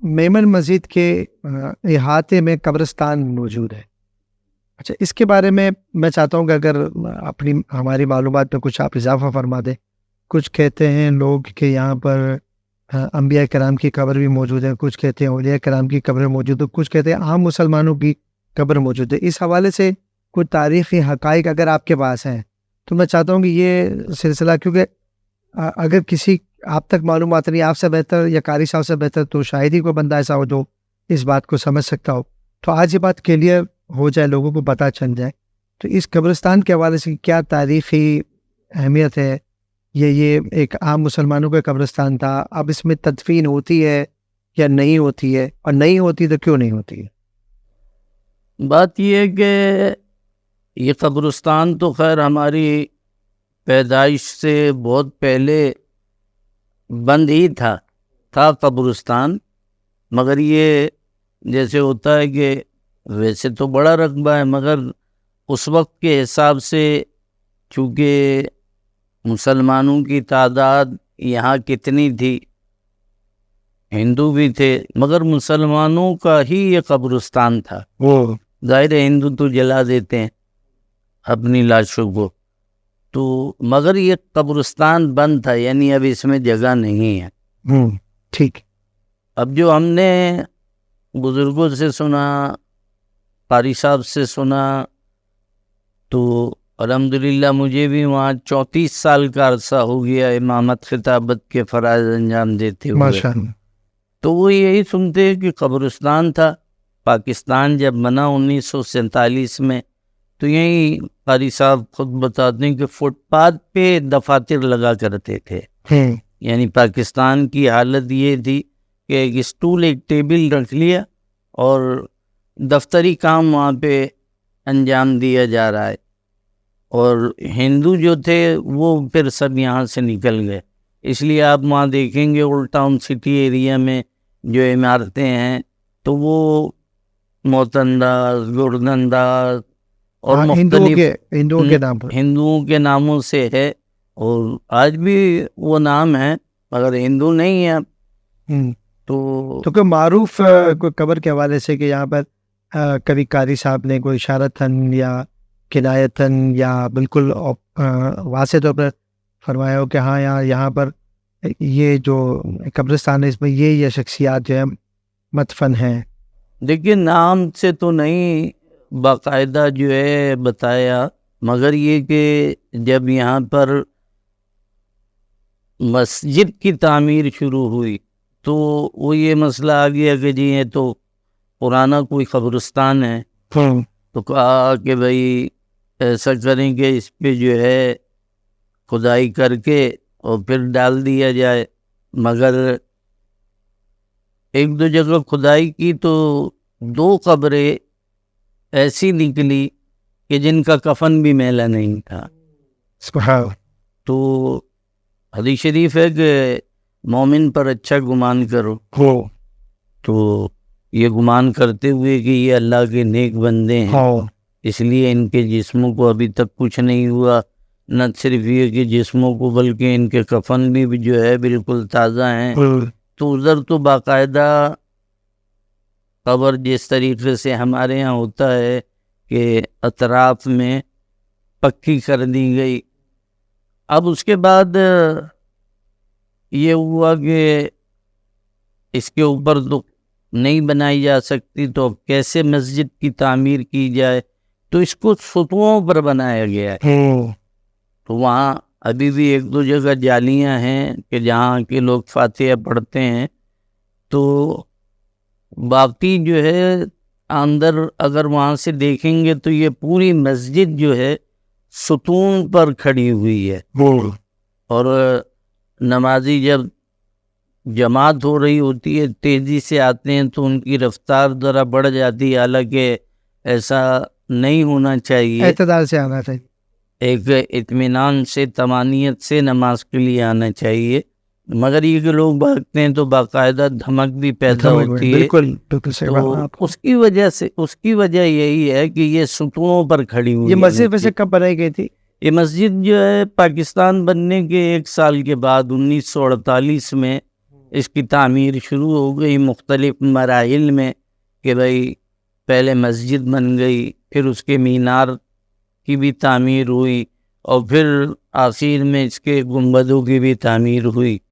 میمن مسجد کے احاطے میں قبرستان موجود ہے. اچھا، اس کے بارے میں چاہتا ہوں کہ اگر ہماری معلومات میں کچھ آپ اضافہ فرما دیں. کچھ کہتے ہیں لوگ کہ یہاں پر انبیاء کرام کی قبر بھی موجود ہے، کچھ کہتے ہیں اولیاء کرام کی قبر موجود ہے، کچھ کہتے ہیں عام مسلمانوں کی قبر موجود ہے. اس حوالے سے کچھ تاریخی حقائق اگر آپ کے پاس ہیں تو میں چاہتا ہوں کہ یہ سلسلہ، کیونکہ اگر کسی آپ تک معلومات نہیں، آپ سے بہتر یا قاری صاحب سے بہتر تو شاید ہی کوئی بندہ ایسا ہو جو اس بات کو سمجھ سکتا ہو. تو آج یہ بات کلیئر ہو جائے، لوگوں کو پتہ چل جائے. تو اس قبرستان کے حوالے سے کیا تاریخی اہمیت ہے؟ یہ ایک عام مسلمانوں کا قبرستان تھا، اب اس میں تدفین ہوتی ہے یا نہیں ہوتی ہے، اور نہیں ہوتی تو کیوں نہیں ہوتی ہے؟ بات یہ ہے کہ یہ قبرستان تو خیر ہماری پیدائش سے بہت پہلے بند ہی تھا قبرستان، مگر یہ جیسے ہوتا ہے کہ ویسے تو بڑا رقبہ ہے، مگر اس وقت کے حساب سے چونکہ مسلمانوں کی تعداد یہاں کتنی تھی، ہندو بھی تھے، مگر مسلمانوں کا ہی یہ قبرستان تھا. ظاہر ہے ہندو تو جلا دیتے ہیں اپنی لاشوں کو، تو مگر یہ قبرستان بند تھا، یعنی اب اس میں جگہ نہیں ہے. ٹھیک. اب جو ہم نے بزرگوں سے سنا، قاری صاحب سے سنا، تو الحمدللہ مجھے بھی وہاں 34 سال کا عرصہ ہو گیا امامت خطابت کے فرائض انجام دیتے ہوئے. ماشاءاللہ. تو وہ یہی سنتے کہ قبرستان تھا. پاکستان جب بنا 1947 میں، تو یہی قاری صاحب خود بتاتے ہیں کہ فٹ پاتھ پہ دفاتر لگا کرتے تھے. یعنی پاکستان کی حالت یہ تھی کہ ایک اسٹول ایک ٹیبل رکھ لیا اور دفتری کام وہاں پہ انجام دیا جا رہا ہے. اور ہندو جو تھے وہ پھر سب یہاں سے نکل گئے، اس لیے آپ وہاں دیکھیں گے اولڈ ٹاؤن سٹی ایریا میں جو عمارتیں ہیں تو وہ موتنداز، گردنداز اور مختلف ہندوؤں کے ناموں سے ہے، اور آج بھی وہ نام ہے مگر ہندو نہیں ہے. تو کوئی معروف کوئی قبر کے حوالے سے کہ یہاں پر کبھی قاری صاحب نے کوئی اشارتاً یا کنایتاً یا بالکل واضح طور پر فرمایا ہو کہ ہاں یہاں پر یہ جو قبرستان ہے اس میں یہ شخصیات جو ہے مدفن ہیں؟ دیکھیے نام سے تو نہیں باقاعدہ جو ہے بتایا، مگر یہ کہ جب یہاں پر مسجد کی تعمیر شروع ہوئی تو وہ یہ مسئلہ آ گیا کہ جی یہ تو پرانا کوئی قبرستان ہے. تو کہا کہ بھائی ایسا کریں کہ اس پہ جو ہے کھدائی کر کے اور پھر ڈال دیا جائے. مگر ایک دو جگہ کھدائی کی تو 2 قبریں ایسی نکلی کہ جن کا کفن بھی میلا نہیں تھا. تو حدیث شریف ہے کہ مومن پر اچھا گمان کرو، تو یہ گمان کرتے ہوئے کہ یہ اللہ کے نیک بندے ہیں، اس لیے ان کے جسموں کو ابھی تک کچھ نہیں ہوا. نہ صرف یہ کہ جسموں کو بلکہ ان کے کفن بھی جو ہے بالکل تازہ ہیں. تو ادھر تو باقاعدہ قبر جس طریقے سے ہمارے ہاں ہوتا ہے کہ اطراف میں پکی کر دی گئی. اب اس کے بعد یہ ہوا کہ اس کے اوپر تو نہیں بنائی جا سکتی، تو اب کیسے مسجد کی تعمیر کی جائے، تو اس کو ستونوں پر بنایا گیا ہے. تو وہاں ابھی بھی 1-2 جگہ جالیاں ہیں کہ جہاں کے لوگ فاتحہ پڑھتے ہیں. تو باقی جو ہے اندر اگر وہاں سے دیکھیں گے تو یہ پوری مسجد جو ہے ستون پر کھڑی ہوئی ہے، اور نمازی جب جماعت ہو رہی ہوتی ہے تیزی سے آتے ہیں تو ان کی رفتار ذرا بڑھ جاتی ہے، حالانکہ ایسا نہیں ہونا چاہیے، اعتدال سے آنا چاہیے، ایک اطمینان سے طمانینت سے نماز کے لیے آنا چاہیے. مگر یہ کہ لوگ بھاگتے ہیں تو باقاعدہ دھمک بھی پیدا ہوتی ہے. بالکل صحیح بات. تو اس کی وجہ یہی ہے کہ یہ ستونوں پر کھڑی ہوئی. یہ مسجد ویسے کب بنائی گئی تھی؟ یہ مسجد جو ہے پاکستان بننے کے 1 سال کے بعد 1948 میں اس کی تعمیر شروع ہو گئی مختلف مراحل میں کہ بھائی پہلے مسجد بن گئی، پھر اس کے مینار کی بھی تعمیر ہوئی، اور پھر آخر میں اس کے گنبدوں کی بھی تعمیر ہوئی۔